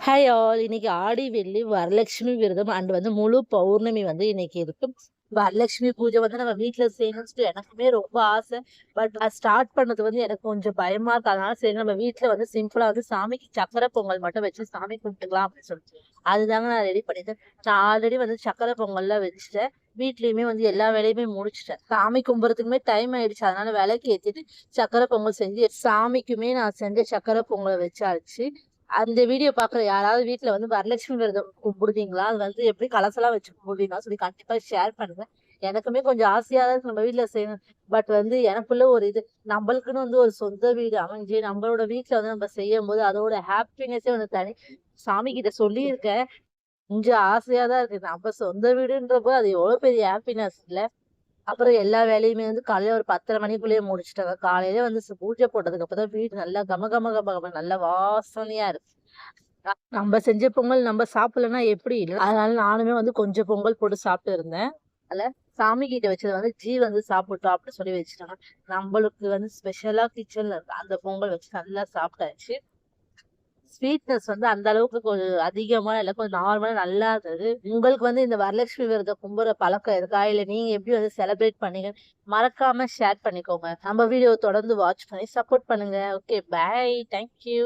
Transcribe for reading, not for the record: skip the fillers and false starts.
Hi all. இன்னைக்கு ஆடி வெள்ளி வரலட்சுமி விரதம் அண்ட் முழு பௌர்ணமி இன்னைக்கு இருக்கு. வரலட்சுமி பூஜை நம்ம வீட்டுல செய்யணும்னு எனக்குமே ரொம்ப ஆசை. பட் அது ஸ்டார்ட் பண்ணது எனக்கு கொஞ்சம் பயமா இருக்கு. அதனால சரி நம்ம வீட்டுல சிம்பிளா சாமிக்கு சக்கரை பொங்கல் மட்டும் வச்சு சாமி கும்பிட்டுக்கலாம் அப்படின்னு சொல்லிட்டு அதுதாங்க நான் ரெடி பண்ணிட்டேன். நான் ஆல்ரெடி சக்கரை பொங்கல்லாம் வச்சுட்டேன். வீட்லயுமே எல்லா வேலையுமே முடிச்சுட்டேன். சாமி கும்பிட்றதுக்குமே டைம் ஆயிடுச்சு. அதனால விளக்கு ஏத்திட்டு சக்கரை பொங்கல் செஞ்சு சாமிக்குமே நான் செஞ்ச சக்கரை பொங்கலை வச்சாச்சு. அந்த வீடியோ பாக்குற யாராவது வீட்டுல வரலட்சுமி விரதம் கும்பிடுவீங்களா? அது எப்படி கலசலாம் வச்சு கும்பிடுவீங்களா சொல்லி கண்டிப்பா ஷேர் பண்ணுங்க. எனக்குமே கொஞ்சம் ஆசையா தான் நம்ம வீட்டுல செய்யணும். பட் எனக்குள்ள ஒரு இது நம்மளுக்குன்னு ஒரு சொந்த வீடு அமைஞ்சு நம்மளோட வீட்டுல நம்ம செய்யும் போது அதோட ஹாப்பினஸே தனி. சாமி கிட்ட சொல்லியிருக்கேன். கொஞ்சம் ஆசையா தான் இருக்கு. நம்ம சொந்த வீடுன்றப்போ அது எவ்வளவு பெரிய ஹாப்பினஸ் இல்ல. அப்புறம் எல்லா வேலையுமே காலையில ஒரு 10:30 மணிக்குள்ளேயே முடிச்சுட்டாங்க. காலையில பூஜை போட்டதுக்கு அப்புறம் தான் வீடு நல்லா கம கம கம கம நல்ல வாசனையா இருக்கு. நம்ம செஞ்ச பொங்கல் நம்ம சாப்பிடலன்னா எப்படி இல்ல. அதனால நானுமே கொஞ்சம் பொங்கல் போட்டு சாப்பிட்டு இருந்தேன். அதுல சாமி கிட்ட வச்சது ஜீ சாப்பிட்டோம் அப்படின்னு சொல்லி வச்சுட்டாங்க. நம்மளுக்கு ஸ்பெஷலா கிச்சன்ல இருக்கு அந்த பொங்கல் வச்சு நல்லா சாப்பிட்டாச்சு. ஸ்வீட்னஸ் அந்த அளவுக்கு கொஞ்சம் அதிகமா இல்ல, கொஞ்சம் நார்மலா நல்லா இருந்தது. உங்களுக்கு இந்த வரலட்சுமி விரதம் கும்புற பழக்கம் இருக்கா? இல்ல நீங்க எப்படி செலிப்ரேட் பண்ணீங்க? மறக்காம ஷேர் பண்ணிக்கோங்க. நம்ம வீடியோ தொடர்ந்து வாட்ச் பண்ணி சப்போர்ட் பண்ணுங்க. Okay, bye. Thank you.